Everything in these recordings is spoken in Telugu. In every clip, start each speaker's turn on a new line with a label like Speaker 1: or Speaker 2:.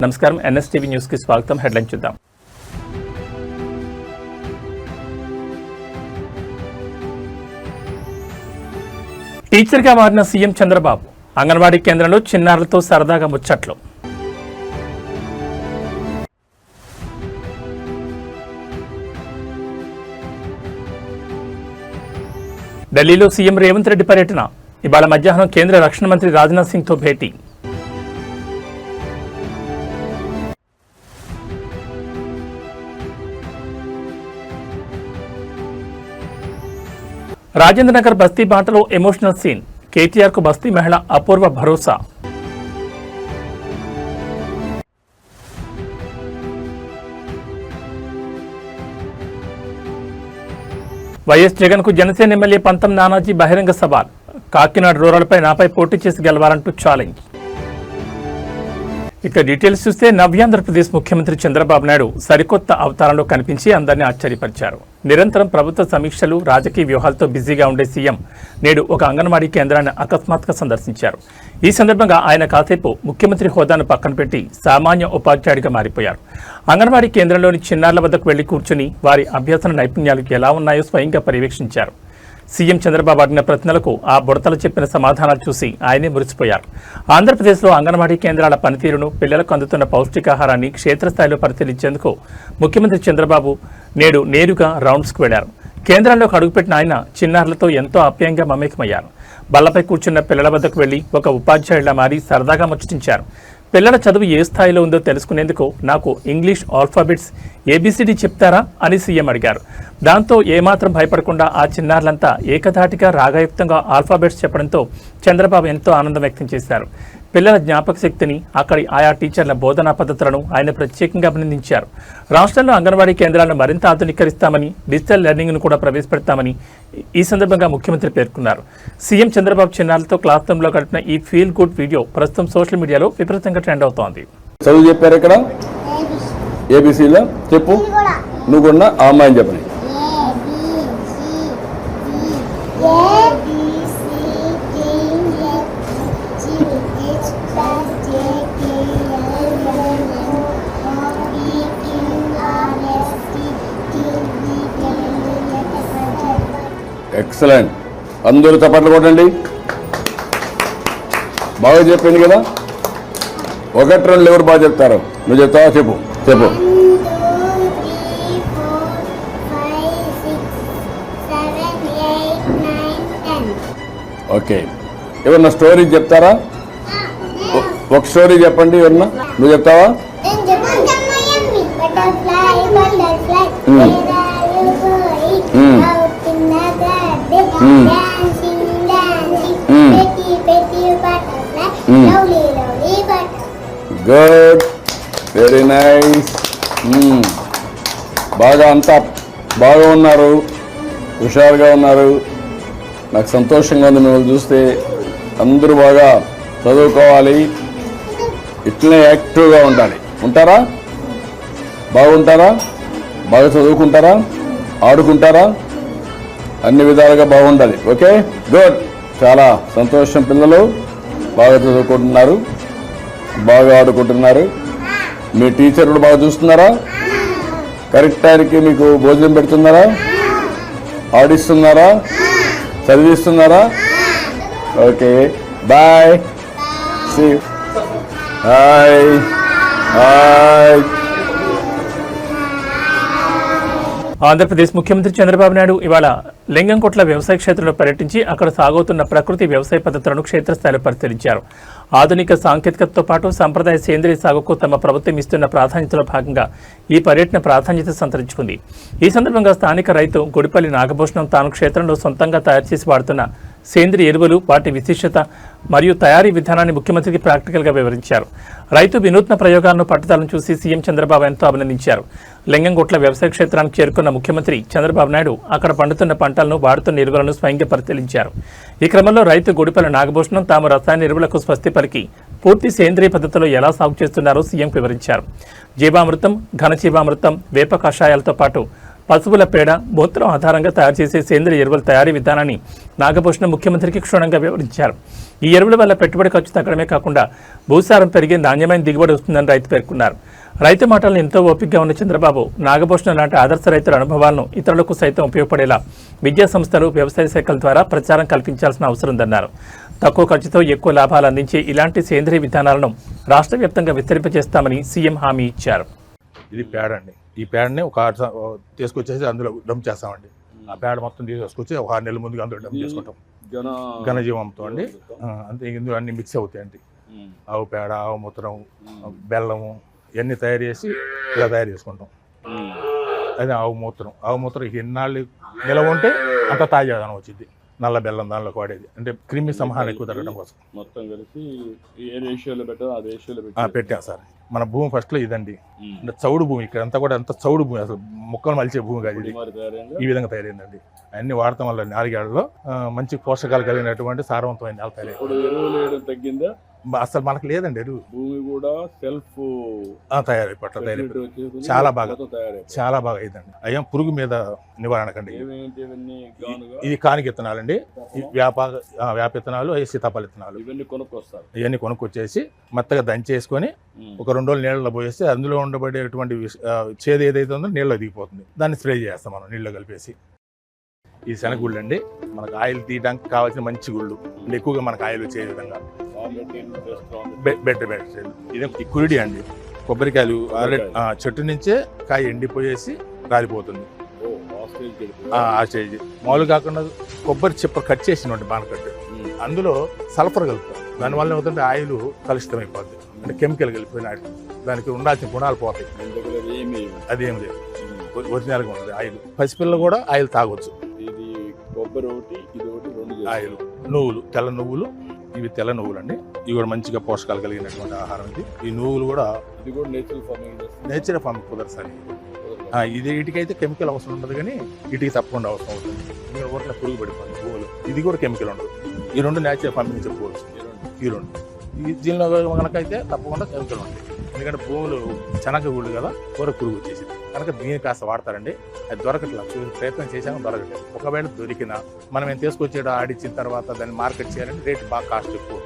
Speaker 1: నమస్కారం ఎన్ఎస్టీవీ న్యూస్ కి స్వాగతం. హెడ్లైన్ చూద్దాం. టీచర్ గా మారిన సీఎం చంద్రబాబు అంగన్వాడీ కేంద్రంలో చిన్నారులతో సరదాగా ముచ్చట్లు. ఢిల్లీలో సీఎం రేవంత్ రెడ్డి పర్యటన. ఇవాళ మధ్యాహ్నం కేంద్ర రక్షణ మంత్రి రాజ్నాథ్ సింగ్ తో భేటీ. రాజేంద్రనగర్ బస్తీ బాటలో ఎమోషనల్ సీన్. కేటీఆర్ కు బస్తీ మహిళ అపూర్వ భరోసా. వైఎస్ జగన్ కు జనసేన ఎమ్మెల్యే పంతం నానాజీ బహిరంగ సవాల్. కాకినాడ రూరల్పై నాపై పోటీ చేసి గెలవాలంటూ ఛాలెంజ్. ఇక డీటెయిల్స్ చూస్తే నవ్యాంధ్రప్రదేశ్ ముఖ్యమంత్రి చంద్రబాబు నాయుడు సరికొత్త అవతారంలో కనిపించి అందరినీ ఆశ్చర్యపరిచారు. నిరంతరం ప్రభుత్వ సమీక్షలు, రాజకీయ వ్యూహాలతో బిజీగా ఉండే సీఎం నేడు ఒక అంగన్వాడీ కేంద్రాన్ని అకస్మాత్తుగా సందర్శించారు. ఈ సందర్భంగా ఆయన కాసేపు ముఖ్యమంత్రి హోదాను పక్కన పెట్టి సామాన్య ఉపాధ్యాయుడిగా మారిపోయారు. అంగన్వాడీ కేంద్రంలోని చిన్నారుల వద్దకు వెళ్లి కూర్చుని వారి అభ్యసన నైపుణ్యాలు ఎలా ఉన్నాయో స్వయంగా పర్యవేక్షించారు. సీఎం చంద్రబాబు అడిగిన ప్రశ్నలకు ఆ బుడతలు చెప్పిన సమాధానాలు చూసి ఆయనే మురిసిపోయారు. ఆంధ్రప్రదేశ్లో అంగన్వాడీ కేంద్రాల పనితీరును, పిల్లలకు అందుతున్న పౌష్టికాహారాన్ని క్షేత్రస్థాయిలో పరిశీలించేందుకు ముఖ్యమంత్రి చంద్రబాబు నేడు నేరుగా రౌండ్స్కు వెళ్లారు. కేంద్రంలోకి అడుగుపెట్టిన ఆయన చిన్నారులతో ఎంతో ఆప్యాయంగా మమేకమయ్యారు. బల్లపై కూర్చున్న పిల్లల వద్దకు వెళ్లి ఒక ఉపాధ్యాయుడిలా మారి సరదాగా ముచ్చటించారు. పిల్లల చదువు ఏ స్థాయిలో ఉందో తెలుసుకునేందుకు నాకు ఇంగ్లీష్ ఆల్ఫాబెట్స్ ఏబిసిడి చెప్తారా అని సీఎం అడిగారు. దాంతో ఏమాత్రం భయపడకుండా ఆ చిన్నారులంతా ఏకధాటిగా రాగయుక్తంగా ఆల్ఫాబెట్స్ చెప్పడంతో చంద్రబాబు ఎంతో ఆనందం వ్యక్తం చేశారు. పిల్లల జ్ఞాపక శక్తిని, అక్కడి ఆయా టీచర్ల బోధనా పద్ధతులను ఆయన ప్రత్యేకంగా అభినందించారు. రాష్ట్రంలో అంగన్వాడీ కేంద్రాలను మరింత ఆధునీకరిస్తామని, డిజిటల్ లెర్నింగ్ను కూడా ప్రవేశపెడతామని ఈ సందర్భంగా ముఖ్యమంత్రి పేర్కొన్నారు. సీఎం చంద్రబాబు చిన్నారులతో క్లాస్ రూమ్లో గడిపిన ఈ ఫీల్ గుడ్ వీడియో ప్రస్తుతం సోషల్ మీడియాలో విపరీతంగా ట్రెండ్ అవుతోంది.
Speaker 2: చదువు చెప్పారు ఇక్కడ ఏబిసిలో చెప్పు, నువ్వు కూడా ఆ అమ్మాయిని చెప్పని. ఎక్సలెంట్, అందరూ చప్పట్లు కొట్టండి. బాగా చెప్పింది కదా. ఒకటి రెండు ఎవరు బాగా చెప్తారు? నువ్వు చెప్తావా? చెప్పు చెప్పు. ఓకే, ఎవరన్నా స్టోరీ చెప్తారా? ఒక స్టోరీ చెప్పండి ఎవరన్నా. నువ్వు చెప్తావా? Good, very nice. బాగా అంతా బాగా ఉన్నారు, హుషారుగా ఉన్నారు. నాకు సంతోషంగా ఉంది మిమ్మల్ని చూస్తే. అందరూ బాగా చదువుకోవాలి, ఇట్లనే యాక్టివ్గా ఉండాలి. ఉంటారా? బాగుంటారా? బాగా చదువుకుంటారా? ఆడుకుంటారా? అన్ని విధాలుగా బాగుండాలి. ఓకే, గుడ్, చాలా సంతోషం. పిల్లలు బాగా చదువుకుంటున్నారు, బాగా ఆడుకుంటున్నారు. మీ టీచర్లు బాగా చూస్తున్నారా? కరెక్ట్ టైంకి మీకు భోజనం పెడుతున్నారా? ఆడిస్తున్నారా? చదివిస్తున్నారా? Okay, bye, see, hi hi.
Speaker 1: Andhra Pradesh ముఖ్యమంత్రి చంద్రబాబు నాయుడు ఇవాళ లింగంకొట్ల వ్యవసాయ క్షేత్రంలో పర్యటించి అక్కడ సాగుతున్న ప్రకృతి వ్యవసాయ పద్ధతులను క్షేత్రస్థాయిలో పరిశీలించారు. ఆధునిక సాంకేతికతతో పాటు సంప్రదాయ సేంద్రీయ సాగుకు తమ ప్రభుత్వం ఇస్తున్న ప్రాధాన్యతలో భాగంగా ఈ పర్యటన ప్రాధాన్యత సంతరించుకుంది. ఈ సందర్భంగా స్థానిక రైతు గుడిపల్లి నాగభూషణం తాను క్షేత్రంలో సొంతంగా తయారు చేసి వాడుతున్న సేంద్రియ ఎరువులు, వాటి విశిష్టత మరియు తయారీ విధానాన్ని ముఖ్యమంత్రికి ప్రాక్టికల్గా వివరించారు. రైతు వినూత్న ప్రయోగాలను, పట్టుదలను చూసి సీఎం చంద్రబాబు ఎంతో అభినందించారు. లింగంకొట్ల వ్యవసాయ క్షేత్రానికి చేరుకున్న ముఖ్యమంత్రి చంద్రబాబు నాయుడు అక్కడ పండుతున్న పంటలను, వాడుతున్న ఎరువులను స్వయంగా పరిశీలించారు. ఈ క్రమంలో రైతు గుడిపల్లి నాగభూషణం తాము రసాయన ఎరువులకు స్వస్తి పలికి పూర్తి సేంద్రియ పద్ధతిలో ఎలా సాగు చేస్తున్నారో సీఎం వివరించారు. జీవామృతం, ఘనజీవామృతం, వేప కషాయాలతో పాటు పశువుల పేడ, మూత్రం ఆధారంగా తయారు చేసే సేంద్రియ ఎరువుల తయారీ విధానాన్ని నాగభూషణం ముఖ్యమంత్రికి క్షుణ్ణంగా వివరించారు. ఈ ఎరువుల వల్ల పెట్టుబడి ఖర్చు తగ్గడమే కాకుండా భూసారం పెరిగి నాణ్యమైన దిగుబడి వస్తుందని రైతు పేర్కొన్నారు. రైతు మాటలను ఎంతో ఓపికగా ఉన్న చంద్రబాబు నాగభూషణం లాంటి ఆదర్శ రైతుల అనుభవాలను ఇతరులకు సైతం ఉపయోగపడేలా విద్యా సంస్థలు, వ్యవసాయ శాఖల ద్వారా ప్రచారం కల్పించాల్సిన అవసరం ఉందన్నారు. తక్కువ ఖర్చుతో ఎక్కువ లాభాలు అందించే ఇలాంటి సేంద్రియ విధానాలను రాష్ట్ర వ్యాప్తంగా విస్తరింపజేస్తామని సీఎం హామీ ఇచ్చారు.
Speaker 3: ఇది పేడ అండి. ఈ పేడని ఒక తీసుకొచ్చేసి అందులో డంప్ చేస్తామండి. ఆ పేడ మొత్తం తీసుకొచ్చి ఒక 6 నెలల ముందుగా అందులో డంప్ చేసుకుంటాం. ఘనజీవంతో అండి. అంతే ఇందులో అన్ని మిక్స్ అవుతాయండి. ఆవు పేడ, ఆవు మూత్రం, బెల్లము ఇవన్నీ తయారు చేసి ఇలా తయారు చేసుకుంటాం. అదే ఆవు మూత్రం ఎన్నాళ్ళు నిలవ ఉంటే అంత తాజాదనం వచ్చింది. నల్ల బెల్లం దానిలోకి వాడేది అంటే క్రిమి సంహారం ఎక్కువ తగ్గడం కోసం
Speaker 4: మొత్తం కలిసి ఏ రేషియోలో పెట్టారో ఆ రేషియోలో
Speaker 3: పెట్టాం సార్. మన భూమి ఫస్ట్లో ఇదండి, అంటే చౌడు భూమి. ఇక్కడ అంతా కూడా అంత చౌడు భూమి, అసలు మొక్కలు మలిచే భూమి కాదు ఇది. ఈ విధంగా తయారైందండి. అన్ని వాడటం వల్ల 4 ఏళ్లలో మంచి పోషకాలు కలిగినటువంటి సారవంతమైన నేల తయారైంది.
Speaker 4: తగ్గిందా?
Speaker 3: అసలు మనకు లేదండి ఎరువు.
Speaker 4: భూమి కూడా సెల్ఫ్
Speaker 3: తయారైపోయి చాలా బాగా అయిందండి. అయ్యాం పురుగు మీద నివారణకండి. ఇది కానికి విత్తనాలండి, వేప విత్తనాలు, సీతాఫల విత్తనాలు ఇవన్నీ కొనుక్కొచ్చేసి మెత్తగా దంచేసుకొని ఒక 2 రోజులు నీళ్ళలో పోయేస్తే అందులో ఉండబడేటువంటి చేదు ఏదైతే ఉందో నీళ్ళలో దిగిపోతుంది. దాన్ని స్ప్రే చేస్తాం మనం నీళ్ళలో కలిపేసి. ఈ శనగుళ్ళు అండి, మనకు ఆయిల్ తీయడానికి కావాల్సిన మంచి గుళ్ళు. ఎక్కువగా మనకు ఆయిల్ వచ్చే విధంగా బెడ్ ఇదే ఈ కురిడి అండి. కొబ్బరికాయలు చెట్టు నుంచే కాయ ఎండిపోయేసి రాలిపోతుంది. ఆ స్టేజ్ మామూలు కాకుండా కొబ్బరి చిప్ప కట్ చేసినటువంటి బాణకట్టు, అందులో సల్ఫర్ కలుపుతాం. దానివల్ల ఏమవుతుంటే ఆయిల్ కలుషితం అయిపోద్ది. అంటే కెమికల్ కలిపిన దానికి ఉండాల్సిన గుణాలు పోతాయి. అదేం లేదు, ఒరిజినల్గా ఉంటుంది ఆయిల్. పసిపిల్లలు కూడా ఆయిల్ తాగొచ్చు.
Speaker 4: కొబ్బరి ఒకటి, ఇది ఒకటి, 2
Speaker 3: ఆయిల్. నువ్వులు, తెల్ల నువ్వులు, ఇవి తెల్ల నువ్వులు అండి. ఇవి కూడా మంచిగా పోషకాలు కలిగినటువంటి ఆహారం ఇది. ఈ నువ్వులు కూడా
Speaker 4: ఇది కూడా
Speaker 3: నేచురల్ ఫార్మింగ్ కుదరదు సార్. ఇది వీటికైతే కెమికల్ అవసరం ఉండదు, కానీ వీటికి తప్పకుండా అవసరం అవుతుంది. ఎందుకంటే ఊరికే పురుగు పడిపోయింది పువ్వులు. ఇది కూడా కెమికల్ ఉండదు. ఈ 2 నేచురల్ ఫార్మింగ్ చెప్పుకోవచ్చు. ఈ 2 దీనిలో మనకైతే తప్పకుండా కెమికల్ ఉంటాయి. ఎందుకంటే భూములు చెనక గుళ్ళు కదా, కూర పురుగు వచ్చేసింది కనుక దీన్ని కాస్త వాడతారండి. అది దొరకట్లేదు, ప్రయత్నం చేశాము, దొరకట్లేదు. ఒకవేళ దొరికినా మనం ఏం తీసుకొచ్చేట ఆడిచ్చిన తర్వాత దాన్ని మార్కెట్ చేయాలంటే రేటు బాగా కాస్ట్ ఎక్కువ.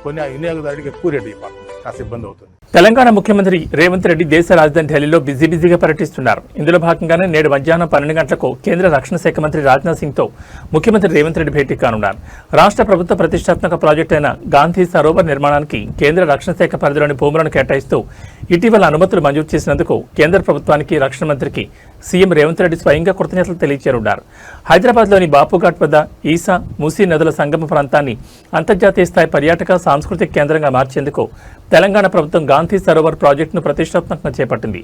Speaker 3: కొన్ని వినియోగదారుడికి ఎక్కువ రేటు ఇవ్వాలి, కాస్త ఇబ్బంది అవుతుంది.
Speaker 1: తెలంగాణ ముఖ్యమంత్రి రేవంత్ రెడ్డి దేశ రాజధాని ఢిల్లీలో బిజీగా పర్యటిస్తున్నారు. ఇందులో భాగంగానే నేడు మధ్యాహ్నం 12 గంటలకు కేంద్ర రక్షణ శాఖ మంత్రి రాజ్నాథ్ సింగ్తో ముఖ్యమంత్రి రేవంత్ రెడ్డి భేటీ కానున్నారు. రాష్ట్ర ప్రభుత్వ ప్రతిష్టాత్మక ప్రాజెక్టు అయిన గాంధీ సరోవర్ నిర్మాణానికి కేంద్ర రక్షణ శాఖ పరిధిలోని భూములను కేటాయిస్తూ ఇటీవల అనుమతులు మంజూరు చేసినందుకు కేంద్ర ప్రభుత్వానికి, రక్షణ మంత్రికి సీఎం రేవంత్ రెడ్డి స్వయంగా కృతజ్ఞతలు తెలియచేరున్నారు. హైదరాబాద్లోని బాపుఘాట్ వద్ద ఈసా, మూసీ నదుల సంగమ ప్రాంతాన్ని అంతర్జాతీయ స్థాయి పర్యాటక, సాంస్కృతిక కేంద్రంగా మార్చేందుకు తెలంగాణ ప్రభుత్వం గాంధీ సరోవర్ ప్రాజెక్టును ప్రతిష్టాత్మకంగా చేపట్టింది.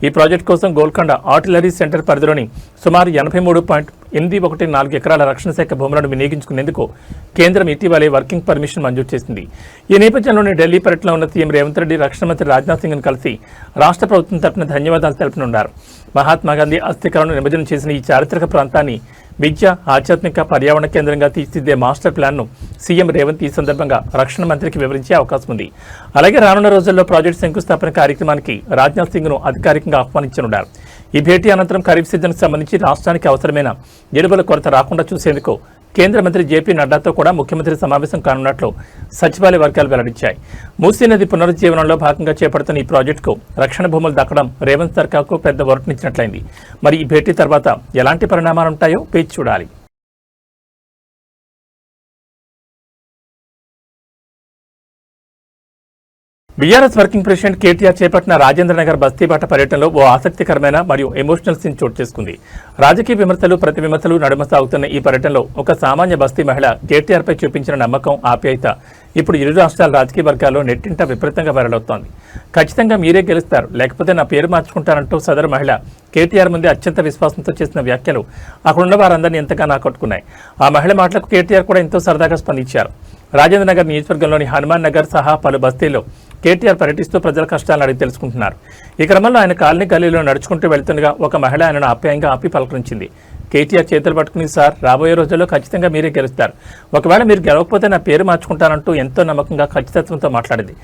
Speaker 1: ఈ ప్రాజెక్టు కోసం గోల్కొండ ఆర్టిలరీ సెంటర్ పరిధిలోని సుమారు 83.814 ఎకరాల రక్షణ శాఖ భూములను వినియోగించుకునేందుకు కేంద్రం ఇటీవలే వర్కింగ్ పర్మిషన్ మంజూరు చేసింది. ఈ నేపథ్యంలోనే ఢిల్లీ పర్యటనలో ఉన్న సీఎం రేవంత్ రెడ్డి రక్షణ మంత్రి రాజ్నాథ్ సింగ్ను కలిసి రాష్ట్ర ప్రభుత్వం తరపున ధన్యవాదాలు తెలపనున్నారు. మహాత్మా గాంధీ అస్థికలను నిమజ్జనం చేసిన ఈ చారిత్రక ప్రాంతాన్ని విద్య, ఆధ్యాత్మిక, పర్యావరణ కేంద్రంగా తీర్చిదిద్దే మాస్టర్ ప్లాన్ను సీఎం రేవంత్ ఈ సందర్భంగా రక్షణ మంత్రికి వివరించే అవకాశం ఉంది. అలాగే రానున్న రోజుల్లో ప్రాజెక్టు శంకుస్థాపన కార్యక్రమానికి రాజ్నాథ్ సింగ్ను అధికారికంగా ఆహ్వానించనున్నారు. ఈ భేటీ అనంతరం ఖరీఫ్ సీజన్కు సంబంధించి రాష్ట్రానికి అవసరమైన ఎరువుల కొరత రాకుండా చూసేందుకు కేంద్ర మంత్రి జేపీ నడ్డాతో కూడా ముఖ్యమంత్రి సమావేశం కానున్నట్లు సచివాలయ వర్గాలు వెల్లడించాయి. మూసీ నది పునరుజ్జీవనంలో భాగంగా చేపడుతున్న ఈ ప్రాజెక్టుకు రక్షణ భూములు దక్కడం రేవంత్ సర్కార్కు పెద్ద ఊరటనిచ్చినట్లయింది. మరి ఈ భేటీ తర్వాత ఎలాంటి పరిణామాలుంటాయో వేచి చూడాలి. బీఆర్ఎస్ వర్కింగ్ ప్రెసిడెంట్ కేటీఆర్ చేపట్టిన రాజేంద్రనగర్ బస్తీబాట పర్యటనలో ఓ ఆసక్తికరమైన మరియు ఎమోషనల్ సీన్ చోటు చేసుకుంది. రాజకీయ విమర్శలు, ప్రతి విమర్శలు నడుమ సాగుతున్న ఈ పర్యటనలో ఒక సామాన్య బస్తీ మహిళ కేటీఆర్పై చూపించిన నమ్మకం, ఆప్యాయత ఇప్పుడు ఇరు రాష్ట్రాల రాజకీయ వర్గాల్లో నెట్టింట విపరీతంగా వైరలవుతోంది. ఖచ్చితంగా మీరే గెలుస్తారు, లేకపోతే నా పేరు మార్చుకుంటానంటూ సదరు మహిళ కేటీఆర్ ముందే అత్యంత విశ్వాసంతో చేసిన వ్యాఖ్యలు అక్కడున్న వారందరినీ ఎంతగానో ఆకట్టుకున్నాయి. ఆ మహిళ మాటలకు కేటీఆర్ కూడా ఎంతో సరదాగా స్పందించారు. రాజేంద్రనగర్ నియోజకవర్గంలోని హనుమాన్ నగర్ సహా పలు బస్తీల్లో కేటీఆర్ పర్యటిస్తూ ప్రజల కష్టాలను అడిగి తెలుసుకుంటున్నారు. ఈ క్రమంలో ఆయన కాలనీ గల్లీలో నడుచుకుంటూ వెళ్తుండగా ఒక మహిళ ఆయనను ఆప్యాయంగా ఆపి పలకరించింది. కేటీఆర్ చేతులు పట్టుకుని సార్ రాబోయే రోజుల్లో ఖచ్చితంగా మీరే గెలుస్తారు, ఒకవేళ మీరు గెలవకపోతే నా పేరు మార్చుకుంటానంటూ ఎంతో నమ్మకంగా ఖచ్చితత్వంతో మాట్లాడింది.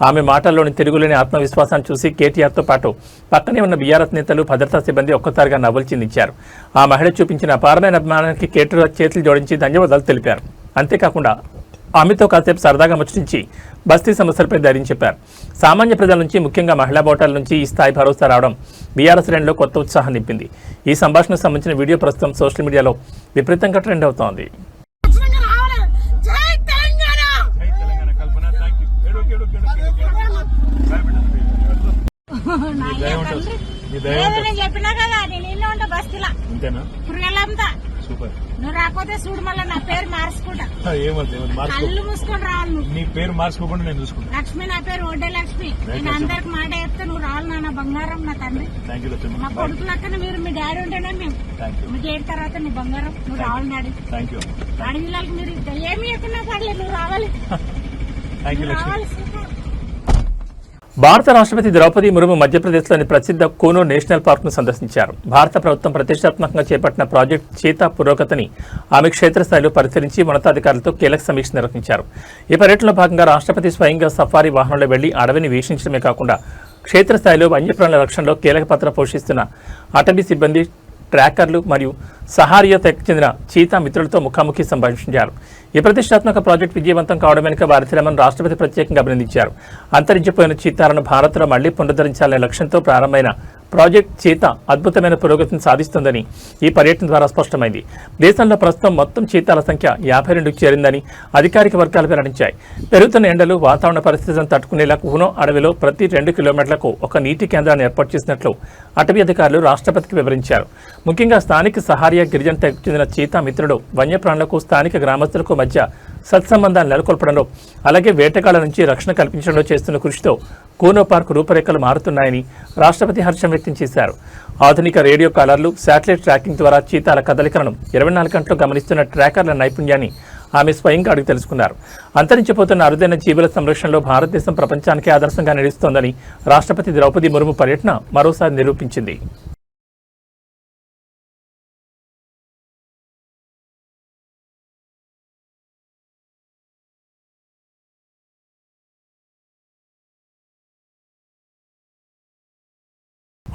Speaker 1: ఆమె మాటల్లోని తిరుగులేని ఆత్మవిశ్వాసాన్ని చూసి కేటీఆర్తో పాటు పక్కనే ఉన్న బీఆర్ఎస్ నేతలు, భద్రతా సిబ్బంది ఒక్కసారిగా నవ్వులు చిందించారు. ఆ మహిళ చూపించిన అపారమైన అభిమానానికి కేటీఆర్ చేతులు జోడించి ధన్యవాదాలు తెలిపారు. అంతేకాకుండా ఆమెతో కాసేపు సరదాగా ముచ్చటించి బస్తీ సమస్యలపై ధైర్యం చెప్పారు. సామాన్య ప్రజల నుంచి, ముఖ్యంగా మహిళా ఓటర్ల నుంచి ఈ స్థాయి భరోసా రావడం బీఆర్ఎస్ శ్రేణిలో కొత్త ఉత్సాహం నింపింది. ఈ సంభాషణకు సంబంధించిన వీడియో ప్రస్తుతం సోషల్ మీడియాలో విపరీతంగా ట్రెండ్ అవుతోంది.
Speaker 5: చెప్పినా కదా నేను ఉంటా బస్తీలా నువ్వు రాకపోతే చూడు మళ్ళీ నా పేరు మార్చుకుంటా. కళ్ళు మూసుకొని రావాలి.
Speaker 6: నీ పేరు మార్చుకోకుండా నేను చూసుకుంటా.
Speaker 5: లక్ష్మి నా పేరు ఒడ్డే లక్ష్మి. నేను అందరికి మాట చెప్తే నువ్వు రావాలి. నా బంగారం, నా తండ్రి, మా కొడుకు లెక్కన మీరు మీ డాడీ ఉంటేనే మేము మీ డాడీ తర్వాత నీ బంగారం. నువ్వు రావాలి డాడీ. అడవిళ్ళకి మీరు ఏమి చెప్పినా పర్లేదు, నువ్వు రావాలి. రావాలి.
Speaker 1: భారత రాష్ట్రపతి ద్రౌపది ముర్ము మధ్యప్రదేశ్లోని ప్రసిద్ధ కూనో నేషనల్ పార్క్ను సందర్శించారు. భారత ప్రభుత్వం ప్రతిష్టాత్మకంగా చేపట్టిన ప్రాజెక్టు చీతా పురోగతిని ఆమె క్షేత్రస్థాయిలో పరిశీలించి ఉన్నతాధికారులతో కీలక సమీక్ష నిర్వహించారు. ఈ పర్యటనలో భాగంగా రాష్ట్రపతి స్వయంగా సఫారీ వాహనంలో వెళ్లి అడవిని వీక్షించడమే కాకుండా క్షేత్రస్థాయిలో వన్యప్రాణుల రక్షణలో కీలక పాత్ర పోషిస్తున్న అటవీ సిబ్బంది, ట్రాకర్లు మరియు సహారియతకు చెందిన చీతా మిత్రులతో ముఖాముఖి సంభాషించారు. ఈ ప్రతిష్టాత్మక ప్రాజెక్టు విజయవంతం కావడం వెనుక వారి శ్రమను రాష్ట్రపతి ప్రత్యేకంగా అభినందించారు. అంతరించిపోయిన చీతాలను భారత్లో మళ్లీ పునరుద్ధరించాలనే లక్ష్యంతో ప్రారంభమైన ప్రాజెక్ట్ చీతా అద్భుతమైన పురోగతిని సాధిస్తుందని ఈ పర్యటన ద్వారా స్పష్టమైంది. దేశంలో ప్రస్తుతం మొత్తం చీతాల సంఖ్య 52కు చేరిందని అధికారిక వర్గాలు వెల్లడించాయి. పెరుగుతున్న ఎండలు, వాతావరణ పరిస్థితులను తట్టుకునేలా కూనో అడవిలో ప్రతి 2 కిలోమీటర్లకు ఒక నీటి కేంద్రాన్ని ఏర్పాటు చేసినట్లు అటవీ అధికారులు రాష్ట్రపతికి వివరించారు. ముఖ్యంగా స్థానిక సహారియా గిరిజన తెగకు చెందిన చీతా మిత్రుడు వన్యప్రాణులకు, స్థానిక గ్రామస్తులకు మధ్య సత్సంబంధాలు నెలకొల్పడంలో, అలాగే వేటగాళ్ల నుంచి రక్షణ కల్పించడంలో చేస్తున్న కృషితో కూనో పార్క్ రూపురేఖలు మారుతున్నాయని రాష్ట్రపతి హర్షం వ్యక్తం చేశారు. ఆధునిక రేడియో కాలర్లు, శాటిలైట్ ట్రాకింగ్ ద్వారా చీతాల కదలికలను 24 గంటలు గమనిస్తున్న ట్రాకర్ల నైపుణ్యాన్ని ఆమె స్వయంగా అడిగి తెలుసుకున్నారు. అంతరించిపోతున్న అరుదైన జీవుల సంరక్షణలో భారతదేశం ప్రపంచానికే ఆదర్శంగా నిలుస్తోందని రాష్ట్రపతి ద్రౌపది ముర్ము పర్యటన మరోసారి నిరూపించింది.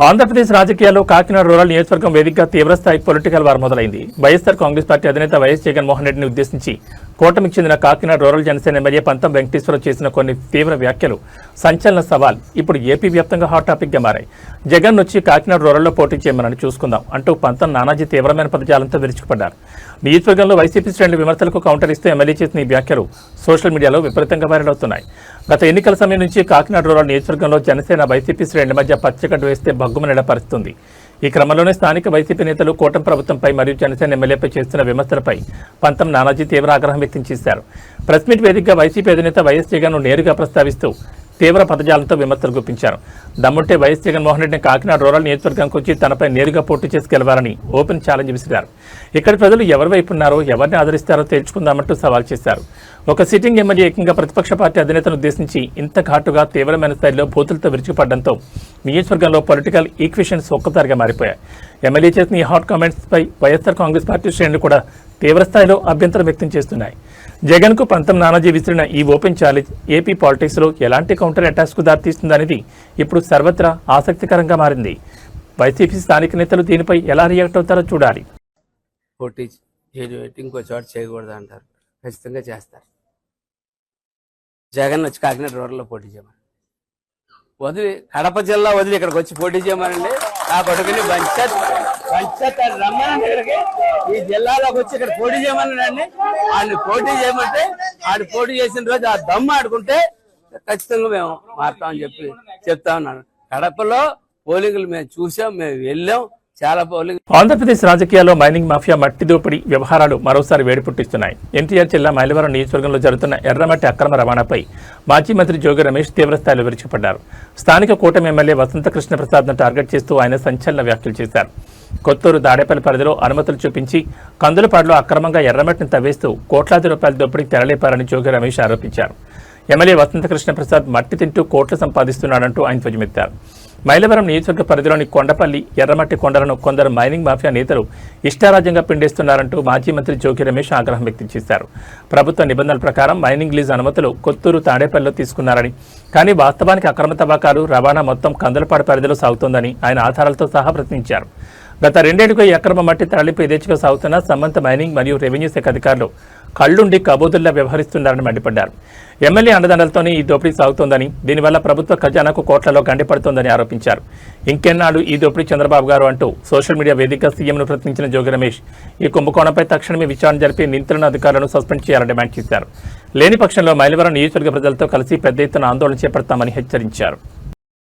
Speaker 1: ఆంధ్రప్రదేశ్ రాజకీయాల్లో కాకినాడ రూరల్ నియోజకవర్గం వేదికగా తీవ్రస్థాయి పొలిటికల్ వార్ మొదలైంది. వైఎస్ఆర్ కాంగ్రెస్ పార్టీ అధినేత వైఎస్ జగన్మోహన్ రెడ్డిని ఉద్దేశించి కూటమికి చెందిన కాకినాడ రూరల్ జనసేన ఎమ్మెల్యే పంతం వెంకటేశ్వరరావు చేసిన కొన్ని తీవ్ర వ్యాఖ్యలు, సంచలన సవాల్ ఇప్పుడు ఏపీ వ్యాప్తంగా హాట్ టాపిక్ గా మారాయి. జగన్ వచ్చి కాకినాడ రూరల్లో పోటీ చేయమని చూసుకుందాం అంటూ పంతం నానాజీ తీవ్రమైన పదజాలంతో విరుచుకుపడ్డారు. నియోజకవర్గంలో వైసీపీ శ్రేణుల విమర్శలకు కౌంటర్ ఇస్తూ ఎమ్మెల్యే చేసిన ఈ వ్యాఖ్యలు సోషల్ మీడియాలో విపరీతంగా వైరల్ అవుతున్నాయి. గత ఎన్నికల సమయం నుంచి కాకినాడ రూరల్ నియోజకవర్గంలో జనసేన, వైసీపీ శ్రేణుల మధ్య పచ్చగడ్డ వేస్తే భగ్గుమనేలా పరిస్థితుంది. ఈ క్రమంలోనే స్థానిక వైసీపీ నేతలు కూటమి ప్రభుత్వంపై మరియు జనసేన ఎమ్మెల్యేపై చేస్తున్న విమర్శలపై పంతం నానాజీ తీవ్ర ఆగ్రహం వ్యక్తం చేశారు. ప్రెస్ మీట్ వేదికగా వైసీపీ అధినేత వైఎస్ జగన్ను నేరుగా ప్రస్తావిస్తూ తీవ్ర పదజాలంతో విమర్శలు గుప్పించారు. దమ్ముంటే వైఎస్ జగన్మోహన్ రెడ్డిని కాకినాడ రూరల్ నియోజకవర్గానికి వచ్చి తనపై నేరుగా పోటీ చేసి గెలవాలని ఓపెన్ ఛాలెంజ్ విసిరారు. ఇక్కడి ప్రజలు ఎవరి వైపు ఉన్నారో, ఎవరిని ఆదరిస్తారో తేల్చుకుందామంటూ సవాల్ చేశారు. ఒక సిట్టింగ్ ఎమ్మెల్యే ఏకంగా ప్రతిపక్ష పార్టీ అధినేతను ఉద్దేశించి ఇంత ఘాటుగా తీవ్రమైన స్థాయిలో బూతులతో విరుచుకుపడడంతో నియోజకవర్గంలో పొలిటికల్ ఈక్వేషన్స్ ఒక్కసారిగా మారిపోయాయి. ఎమ్మెల్యే చేసిన ఈ హాట్ కామెంట్స్ పై వైఎస్ఆర్ కాంగ్రెస్ పార్టీ శ్రేణులు కూడా తీవ్రస్థాయిలో అభ్యంతరం వ్యక్తం చేస్తున్నాయి. జగన్ కు పంతం నానాజీ విసిరిన ఈ ఓపెన్ ఛాలెంజ్ ఏపీ పాలిటిక్స్ లో ఎలాంటి కౌంటర్ అటాక్స్ కు దారితీస్తుందనేది ఇప్పుడు సర్వత్రా ఆసక్తికరంగా మారింది. వైసీపీ స్థానిక నేతలు దీనిపై ఎలా రియాక్ట్ అవుతారో చూడాలి.
Speaker 7: పోటీ ఇంకో చోట చేయకూడదు అంటారు, ఖచ్చితంగా చేస్తారు. జగన్ వచ్చి కాకినాడ రూరల్లో పోటీ చేయమని వదిలి, కడప జిల్లా వదిలి ఇక్కడికి వచ్చి పోటీ చేయమనండి. ఆ కొడుకుని రమ్మనండి ఇక్కడికి, ఈ జిల్లాలోకి వచ్చి ఇక్కడ పోటీ చేయమనండి. ఆయన పోటీ చేయమంటే ఆడు పోటీ చేసిన రోజు ఆ దమ్ము ఆడుకుంటే ఖచ్చితంగా మేము మారుతామని చెప్తా ఉన్నాను. కడపలో పోలింగ్లు మేము చూసాం, మేము వెళ్ళాం.
Speaker 1: ఆంధ్రప్రదేశ్ రాజకీయాల్లో మైనింగ్ మాఫియా, మట్టి దోపిడీ వ్యవహారాలు మరోసారి వేడి పుట్టిస్తున్నాయి. ఎన్టీఆర్ జిల్లా మైలవరం నియోజకవర్గంలో జరుగుతున్న ఎర్రమట్టి అక్రమ రవాణాపై మాజీ మంత్రి జోగి రమేష్ తీవ్రస్థాయిలో విరుచుకుపడ్డారు. స్థానిక కూటమి ఎమ్మెల్యే వసంత కృష్ణ ప్రసాద్ను టార్గెట్ చేస్తూ ఆయన సంచలన వ్యాఖ్యలు చేశారు. కొత్తూరు దాడేపల్లి పరిధిలో అనుమతులు చూపించి కందులపాడులో అక్రమంగా ఎర్రమట్టిని తవ్వేస్తూ కోట్లాది రూపాయల దోపిడీకి తెరలేపారని జోగి రమేష్ ఆరోపించారు. ఎమ్మెల్యే వసంత కృష్ణ ప్రసాద్ మట్టి తింటూ కోట్లు సంపాదిస్తున్నాడంటూ ఆయన ధ్వజమెత్తారు. మైలవరం నియోజకవర్గ పరిధిలోని కొండపల్లి ఎర్రమట్టి కొండలను కొందరు మైనింగ్ మాఫియా నేతలు ఇష్టారాజ్యంగా పిండేస్తున్నారంటూ మాజీ మంత్రి జోగి రమేష్ ఆగ్రహం వ్యక్తం చేశారు. ప్రభుత్వ నిబంధనల ప్రకారం మైనింగ్ లీజ్ అనుమతులు కొత్తూరు తాడేపల్లిలో తీసుకున్నారని, కానీ వాస్తవానికి అక్రమ తవ్వకాలు రవాణా మొత్తం కందులపాడు పరిధిలో సాగుతోందని ఆయన ఆధారాలతో సహా ప్రశ్నించారు. గత 2 ఏళ్లుగా ఈ అక్రమ మట్టి తరలింపు యథేచ్ఛగా సాగుతున్న సంబంధిత మైనింగ్ మరియు రెవెన్యూ శాఖ అధికారులు కళ్లుండి కబోదుల్లా వ్యవహరిస్తున్నారని మండిపడ్డారు. ఎమ్మెల్యే అండదండలతోనే ఈ దోపిడీ సాగుతోందని, దీనివల్ల ప్రభుత్వ ఖజానాకు కోట్లలో గండిపడుతోందని ఆరోపించారు. ఇంకెన్నాడు ఈ దోపిడీ చంద్రబాబు గారు అంటూ సోషల్ మీడియా వేదికగా సీఎంను ప్రశ్నించిన జోగి రమేష్ ఈ కుంభకోణంపై తక్షణమే విచారణ జరిపి నిందితులను అధికారులను సస్పెండ్ చేయాలని డిమాండ్ చేశారు. లేని పక్షంలో మైలవరం నియోజకవర్గ ప్రజలతో కలిసి పెద్ద ఎత్తున ఆందోళన చేపడతామని హెచ్చరించారు.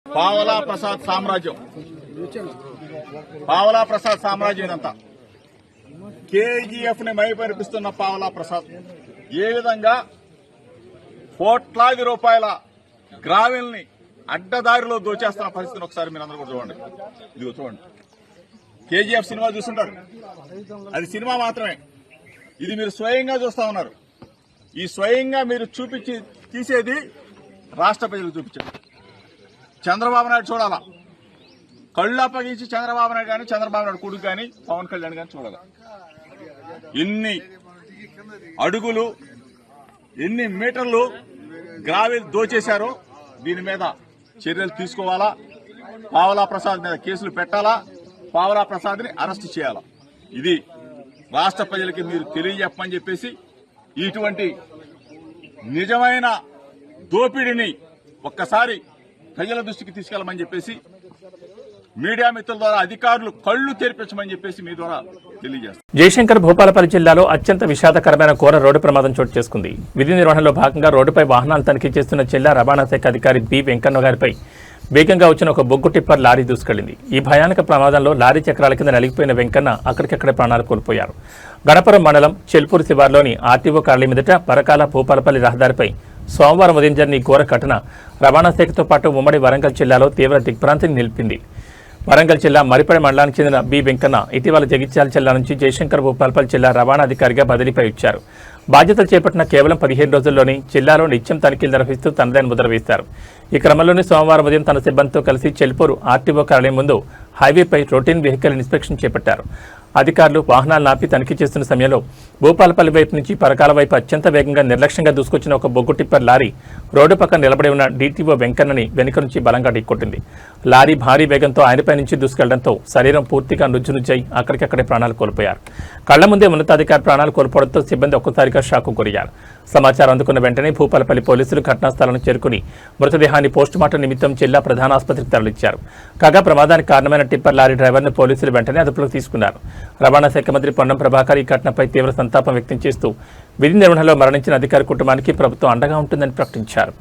Speaker 8: పావలా ప్రసాద్ సామ్రాజ్యం ఇదంతా. కేజీఎఫ్ ని మైపరిపిస్తున్న పావలా ప్రసాద్ ఏ విధంగా కోట్లాది రూపాయల గ్రావెల్ ని అడ్డదారిలో దోచేస్తున్న పరిస్థితిని ఒకసారి మీరు అందరూ కూడా చూడండి. ఇదిగో చూడండి, కేజీఎఫ్ సినిమా చూస్తుంటారు, అది సినిమా మాత్రమే. ఇది మీరు స్వయంగా చూస్తా ఉన్నారు. ఈ స్వయంగా మీరు తీసేది రాష్ట్ర ప్రజలకు చూపించండి. చంద్రబాబు నాయుడు చూడాలా, కళ్ళు అప్పగించి చంద్రబాబు నాయుడు కానీ, చంద్రబాబు నాయుడు కొడుకు కానీ, పవన్ కళ్యాణ్ కానీ చూడాలి. ఎన్ని అడుగులు, ఎన్ని మీటర్లు గ్రావెల్ దోచేశారో దీని మీద చర్యలు తీసుకోవాలా. పావలా ప్రసాద్ మీద కేసులు పెట్టాలా, పావలా ప్రసాద్ ని అరెస్ట్ చేయాలా. ఇది రాష్ట్ర ప్రజలకి మీరు తెలియజెప్పని చెప్పేసి, ఇటువంటి నిజమైన దోపిడీని ఒక్కసారి ప్రజల దృష్టికి తీసుకెళ్లమని చెప్పేసి మీడియా మిత్రుల ద్వారా అధికారులు కళ్లు తెరిపించమని చెప్పేసి మీ ద్వారా తెలియజేస్తారు.
Speaker 1: జయశంకర్ భూపాలపల్లి జిల్లాలో అత్యంత విషాదకరమైన ఘోర రోడ్డు ప్రమాదం చోటు చేసుకుంది. విధి నిర్వహణలో భాగంగా రోడ్డుపై వాహనాలు తనిఖీ చేస్తున్న జిల్లా రవాణా శాఖ అధికారి బి వెంకన్న గారిపై వేగంగా వచ్చిన ఒక బొగ్గు టిప్పర్ లారీ దూసుకెళ్లింది. ఈ భయానక ప్రమాదంలో లారీ చక్రాల కింద నలిగిపోయిన వెంకన్న అక్కడికక్కడే ప్రాణాలు కోల్పోయారు. గణపురం మండలం చెల్పూరు శివార్లోని ఆర్టీఓ కార్యాలయం ఎదుట పరకాల భూపాలపల్లి రహదారిపై సోమవారం ఉదయం జరిగిన ఈ ఘోర ఘటన రవాణా శాఖతో పాటు ఉమ్మడి వరంగల్ జిల్లాలో తీవ్ర దిగ్భ్రాంతిని నిలిపింది. వరంగల్ జిల్లా మరిపడి మండలానికి చెందిన బి వెంకన్న ఇటీవల జగిత్యాల జిల్లా నుంచి జయశంకర్ భూపాలపల్లి జిల్లా రవాణా అధికారిగా బదిలీపై ఇచ్చారు. బాధ్యతలు చేపట్టిన కేవలం 15 రోజుల్లోనే జిల్లాలో నిత్యం తనిఖీలు నిర్వహిస్తూ తనదైన ముద్ర వేశారు. ఈ క్రమంలోనే సోమవారం ఉదయం తన సిబ్బందితో కలిసి చెల్పూరు ఆర్టీఓ కార్యాలయం ముందు హైవేపై రొటీన్ వెహికల్ ఇన్స్పెక్షన్ చేపట్టారు. అధికారులు వాహనాలు నాపి తనిఖీ చేస్తున్న సమయంలో భూపాలపల్లి వైపు నుంచి పరకాల వైపు అత్యంత వేగంగా నిర్లక్ష్యంగా దూసుకొచ్చిన ఒక బొగ్గు టిప్పర్ లారీ రోడ్డు పక్కన నిలబడి ఉన్న డీటీఓ వెంకన్నని వెనుక నుంచి బలంగా ఢీకొట్టింది. లారీ భారీ వేగంతో ఆయనపై నుంచి దూసుకెళ్లడంతో శరీరం పూర్తిగా నుజ్జునుజ్జై అక్కడికక్కడే ప్రాణాలు కోల్పోయారు. కళ్ల ముందే ఉన్నతాధికారి ప్రాణాలు కోల్పోవడంతో సిబ్బంది ఒక్కసారిగా షాకు గురయ్యారు. సమాచారం అందుకున్న వెంటనే భూపాలపల్లి పోలీసులు ఘటనా స్థలానికి చేరుకుని మృతదేహాన్ని పోస్టుమార్టం నిమిత్తం జిల్లా ప్రధాన ఆసుపత్రికి తరలించారు. కాగా ప్రమాదానికి కారణమైన టిప్పర్ లారీ డ్రైవర్ను పోలీసులు వెంటనే అదుపులోకి తీసుకున్నారు. రవాణా శాఖ మంత్రి పొన్నం ప్రభాకర్ ఈ ఘటనపై తీవ్ర సంతాపం వ్యక్తం చేస్తూ విధి నిర్వహణలో మరణించిన అధికారి కుటుంబానికి ప్రభుత్వం అండగా ఉంటుందని ప్రకటించారు.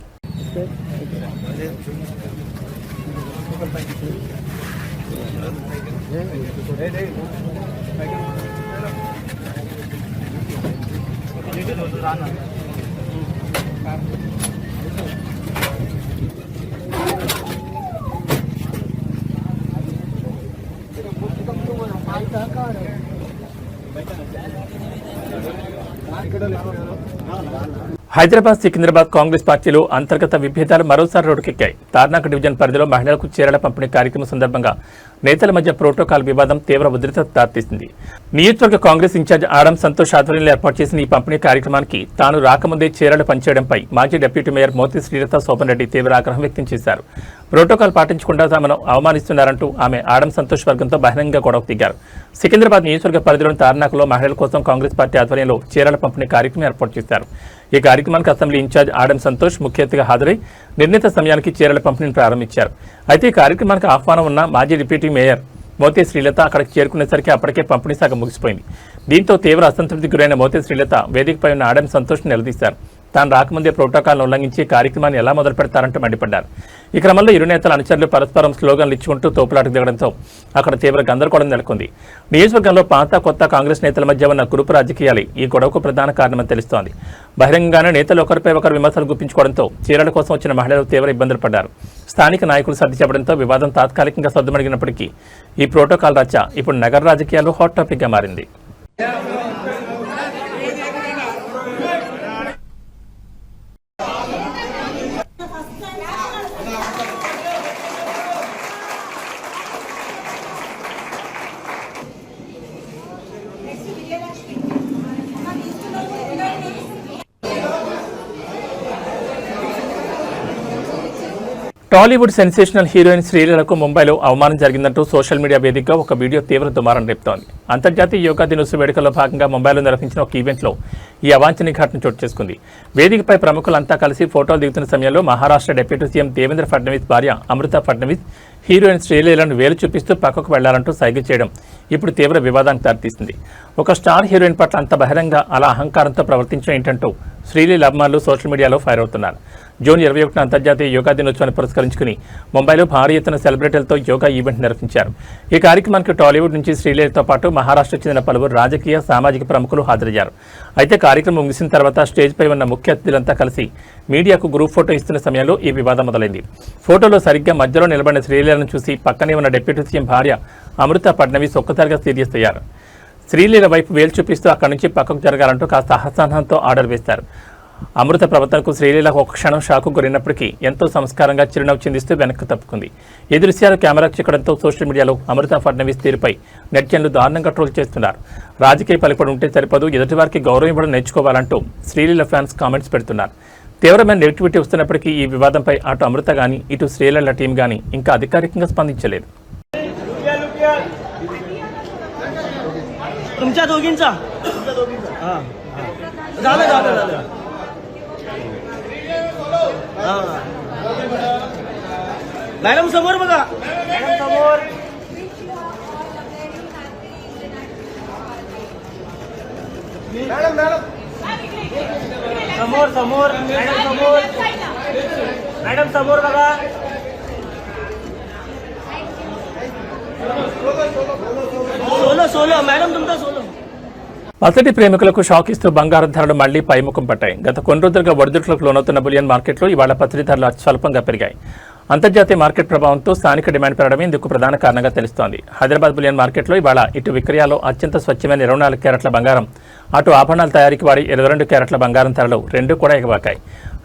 Speaker 1: హైదరాబాద్ సికింద్రాబాద్ కాంగ్రెస్ పార్టీలో అంతర్గత విభేదాలు మరోసారి రోడ్డుకెక్కాయి. తార్నాక డివిజన్ పరిధిలో మహిళలకు చీరల పంపిణీ కార్యక్రమం సందర్భంగా నేతల మధ్య ప్రోటోకాల్ వివాదం తీవ్ర ఉధృత దారితీసింది. నియోజకవర్గ కాంగ్రెస్ ఇన్ఛార్జ్ ఆడం సంతోష్ ఆధ్వర్యంలో ఏర్పాటు చేసిన ఈ పంపిణీ కార్యక్రమానికి తాను రాకముందే చీరలు పంచేయడంపై మాజీ డిప్యూటీ మేయర్ మోతి శ్రీలత శోభన్ రెడ్డి తీవ్ర ఆగ్రహం వ్యక్తం చేశారు. ప్రోటోకాల్ పాటించకుండా తమను అవమానిస్తున్నారంటూ ఆమె ఆడం సంతోష్ వర్గంతో బహిరంగంగా గొడవకు దిగారు. సికింద్రాబాద్ నియోజకవర్గ పరిధిలోని తార్నాకలో మహిళల కోసం కాంగ్రెస్ పార్టీ ఆధ్వర్యంలో చీరల పంపిణీ కార్యక్రమం ఏర్పాటు చేశారు. ఈ కార్యక్రమానికి అసెంబ్లీ ఇన్ఛార్జ్ ఆడం సంతోష్ ముఖ్య అతిథిగా హాజరై నిర్ణీత సమయానికి చీరల పంపిణీని ప్రారంభించారు. అయితే ఈ కార్యక్రమానికి ఆహ్వానం ఉన్న మాజీ డిప్యూటీ మేయర్ మోతే శ్రీలత అక్కడికి చేరుకునేసరికి అప్పటికే పంపిణీ శాఖ ముగిసిపోయింది. దీంతో తీవ్ర అసంతృప్తికి గురైన మోతే శ్రీలత వేదికపై ఉన్న ఆడం సంతోష్ నిలదీశారు. తాను రాకముందే ప్రోటోకాల్ను ఉల్లంఘించి కార్యక్రమాన్ని ఎలా మొదలు పెడతారంటూ మండిపడ్డారు. ఈ క్రమంలో ఇరు నేతల అనుచరులు పరస్పరం స్లోగన్లు ఇచ్చుకుంటూ తోపులాటకు దిగడంతో అక్కడ తీవ్ర గందరగోళం నెలకొంది. నియోజకవర్గంలో పాత కొత్త కాంగ్రెస్ నేతల మధ్య ఉన్న గ్రూపు రాజకీయాలే ఈ గొడవకు ప్రధాన కారణమని తెలుస్తోంది. బహిరంగంగానే నేతలు ఒకరిపై ఒకరు విమర్శలు గుప్పించుకోవడంతో చీరల కోసం వచ్చిన మహిళలు తీవ్ర ఇబ్బందులు పడ్డారు. స్థానిక నాయకులు సర్ది చెప్పడంతో వివాదం తాత్కాలికంగా సద్దుమణిగినప్పటికీ ఈ ప్రోటోకాల్ రచ్చ ఇప్పుడు నగర రాజకీయాల్లో హాట్ టాపిక్ గా మారింది. టాలీవుడ్ సెన్సేషనల్ హీరోయిన్ శ్రీలీలకు ముంబైలో అవమానం జరిగిందంటూ సోషల్ మీడియా వేదికగా ఒక వీడియో తీవ్ర దుమారం రేపుతోంది. అంతర్జాతీయ యోగా దినోత్సవ వేడుకల్లో భాగంగా ముంబైలో నిర్వహించిన ఒక ఈవెంట్లో ఈ అవాంఛనీయ ఘటన చోటు చేసుకుంది. వేదికపై ప్రముఖులంతా కలిసి ఫోటోలు దిగుతున్న సమయంలో మహారాష్ట్ర డిప్యూటీ సీఎం దేవేంద్ర ఫడ్నవీస్ భార్య అమృత ఫడ్నవీస్ హీరోయిన్ శ్రీలీలను వేలు చూపిస్తూ పక్కకు వెళ్లాలంటూ సైగ చేయడం ఇప్పుడు తీవ్ర వివాదానికి దారితీసింది. ఒక స్టార్ హీరోయిన్ పట్ల అంత బహిరంగ అలా అహంకారంతో ప్రవర్తించడం ఏంటంటూ శ్రీలీల అభిమానులు సోషల్ మీడియాలో ఫైర్ అవుతున్నారు. జూన్ 21న అంతర్జాతీయ యోగా దినోత్సవాన్ని పురస్కరించుకుని ముంబైలో భారీ ఎత్తున సెలబ్రిటీలతో యోగా ఈవెంట్ నిర్వహించారు. ఈ కార్యక్రమానికి టాలీవుడ్ నుంచి శ్రీలీలతో పాటు మహారాష్ట్రకు చెందిన పలువురు రాజకీయ సామాజిక ప్రముఖులు హాజరయ్యారు. అయితే కార్యక్రమం ముగిసిన తర్వాత స్టేజ్పై ఉన్న ముఖ్య అతిథులంతా కలిసి మీడియాకు గ్రూప్ ఫోటో ఇస్తున్న సమయంలో ఈ వివాదం మొదలైంది. ఫోటోలో సరిగ్గా మధ్యలో నిలబడిన శ్రీలీలను చూసి పక్కనే ఉన్న డిప్యూటీ సీఎం భార్య అమృత ఫడ్నవీస్ ఒక్కసారిగా సీరియస్ అయ్యారు. శ్రీలీల వైపు వేలు చూపిస్తూ అక్కడి నుంచి పక్కకు జరగాలంటూ కాస్త అసహనంతో ఆర్డర్ వేశారు. అమృత ప్రవర్తనకు శ్రీలీల ఒక క్షణం షాకు గురైనప్పటికీ ఎంతో సంస్కారంగా చిరునవ్వు చిందిస్తూ వెనక్కి తప్పుకుంది. ఈ దృశ్యాలు కెమెరాకు చిక్కడంతో సోషల్ మీడియాలో అమృత ఫడ్నవీస్ తీరుపై నెటిజన్లు దారుణంగా ట్రోల్ చేస్తున్నారు. రాజకీయ పలుకుబడి ఉంటే సరిపదు, ఎదుటివారికి గౌరవం ఇవ్వడం నేర్చుకోవాలంటూ శ్రీలీల ఫ్యాన్స్ కామెంట్స్ పెడుతున్నారు. తీవ్రమైన నెగిటివిటీ వస్తున్నప్పటికీ ఈ వివాదంపై అటు అమృత గానీ ఇటు శ్రీలీల టీం గానీ ఇంకా అధికారికంగా స్పందించలేదు.
Speaker 9: तुमच्या दोघींचा झालं झालं झालं मॅडम समोर बघा, मॅडम समोर, मॅडम मॅडम समोर समोर, मॅडम समोर, मॅडम समोर बघा. सोलो सोलो मैडम तुमका सोलो.
Speaker 1: అసటి ప్రేమికులకు షాక్ ఇస్తూ బంగారం ధరలు మళ్లీ పైముఖం పట్టాయి. గత కొన్ని రోజులుగా ఒడిదుడుకులకు లోనవుతున్న బులియన్ మార్కెట్లో ఇవాళ పసిడి ధరలు అత్యల్పంగా పెరిగాయి. అంతర్జాతీయ మార్కెట్ ప్రభావంతో స్థానిక డిమాండ్ పెరగడమే ఇందుకు ప్రధాన కారణంగా తెలుస్తోంది. హైదరాబాద్ బులియన్ మార్కెట్లో ఇవాళ ఇటు విక్రయాల్లో అత్యంత స్వచ్ఛమైన 24 క్యారెట్ల బంగారం, అటు ఆభరణాల తయారీకి వాడి 22 క్యారెట్ల బంగారం ధరలు రెండూ కూడా ఎగబాకాయి.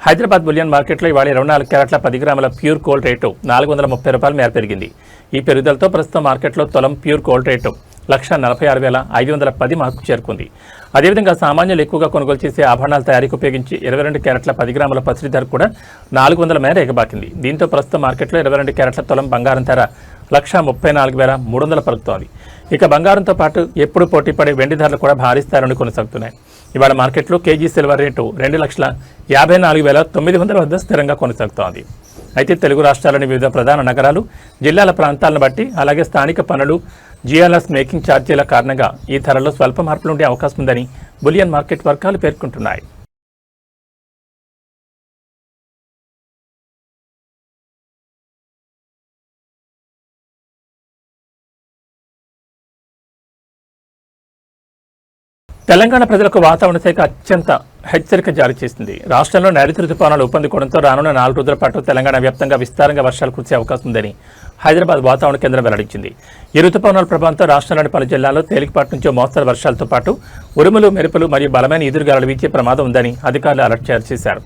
Speaker 1: హైదరాబాద్ బులియన్ మార్కెట్లో ఇవాళ 24 క్యారెట్ల 10 గ్రాముల ప్యూర్ గోల్డ్ రేటు ₹430 మేర పెరిగింది. ఈ పెరుగుదలతో ప్రస్తుతం మార్కెట్లో తులం ప్యూర్ గోల్డ్ రేటు 1,46,510 మార్కు చేరుకుంది. అదేవిధంగా సామాన్యులు ఎక్కువగా కొనుగోలు చేసే ఆభరణాల తయారీకి ఉపయోగించి 22 క్యారెట్ల 10 గ్రాముల పసిడి ధర కూడా 400 మేర ఎగబాకింది. దీంతో ప్రస్తుతం మార్కెట్లో 22 క్యారెట్ల తులం బంగారం ధర 1,34,300 పలుకుతోంది. ఇక బంగారంతో పాటు ఎప్పుడు పోటీపడే వెండి ధరలు కూడా భారీ స్థాయిలో కొనసాగుతున్నాయి. ఇవాళ మార్కెట్లో కేజీ సిల్వర్ రేటు 2,54,900 వద్ద స్థిరంగా కొనసాగుతోంది. అయితే తెలుగు రాష్ట్రాల్లోని వివిధ ప్రధాన నగరాలు, జిల్లాల ప్రాంతాలను బట్టి అలాగే స్థానిక పనులు, జిఎల్ఎస్ మేకింగ్ ఛార్జీల కారణంగా ఈ ధరల్లో స్వల్ప మార్పులు ఉండే అవకాశం ఉందని బులియన్ మార్కెట్ వర్గాలు పేర్కొంటున్నాయి. తెలంగాణ ప్రజలకు వాతావరణ శాఖ అత్యంత హెచ్చరిక జారీ చేసింది. రాష్ట్రంలో నైరుతి రుతుపవనాలు ఊపందుకోవడంతో రానున్న 4 రోజుల పాటు తెలంగాణ వ్యాప్తంగా విస్తారంగా వర్షాలు కురిసే అవకాశం ఉందని హైదరాబాద్ వాతావరణ కేంద్రం వెల్లడించింది. ఈ రుతుపవనాల ప్రభావంతో రాష్ట్రంలోని పలు జిల్లాల్లో తేలికపాటి నుంచి మోస్తరు వర్షాలతో పాటు ఉరుములు, మెరుపులు మరియు బలమైన ఈదురుగాలులు వీచే ప్రమాదం ఉందని అధికారులు అలర్ట్ చేశారు.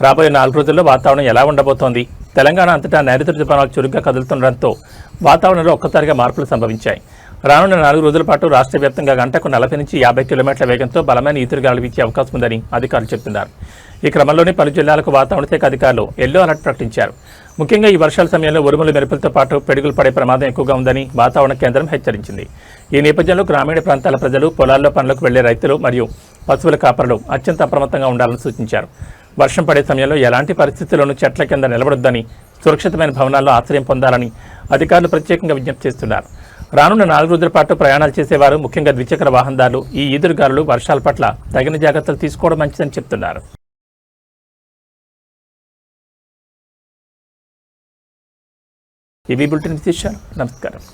Speaker 1: రాబోయే 4 రోజుల్లో వాతావరణం ఎలా ఉండబోతోంది? తెలంగాణ అంతటా నైరుతి రుతుపవనాలు చురుగ్గా కదులుతుండటంతో వాతావరణంలో ఒక్కసారిగా మార్పులు సంభవించాయి. రానున్న 4 రోజుల పాటు రాష్ట్ర వ్యాప్తంగా గంటకు 40 నుంచి 50 కిలోమీటర్ల వేగంతో బలమైన ఈదురుగాలు వీచే అవకాశం ఉందని అధికారులు చెబుతున్నారు. ఈ క్రమంలోనే పలు జిల్లాలకు వాతావరణ శాఖ అధికారులు ఎల్లో అలర్ట్ ప్రకటించారు. ముఖ్యంగా ఈ వర్షాల సమయంలో ఉరుములు, మెరుపులతో పాటు పిడుగులు పడే ప్రమాదం ఎక్కువగా ఉందని వాతావరణ కేంద్రం హెచ్చరించింది. ఈ నేపథ్యంలో గ్రామీణ ప్రాంతాల ప్రజలు, పొలాల్లో పనులకు వెళ్లే రైతులు మరియు పశువుల కాపరులు అత్యంత అప్రమత్తంగా ఉండాలని సూచించారు. వర్షం పడే సమయంలో ఎలాంటి పరిస్థితుల్లోనూ చెట్ల కింద నిలబడొద్దని, సురక్షితమైన భవనాల్లో ఆశ్రయం పొందాలని అధికారులు ప్రత్యేకంగా విజ్ఞప్తి చేస్తున్నారు. రానున్న 4 రోజుల పాటు ప్రయాణాలు చేసేవారు, ముఖ్యంగా ద్విచక్ర వాహనదారులు ఈ ఈదురుగాలులు, వర్షాల పట్ల తగిన జాగ్రత్తలు తీసుకోవడం మంచిదని చెప్తున్నారు. ఇవి బులెటిన్ విశేషాలు. నమస్కారం.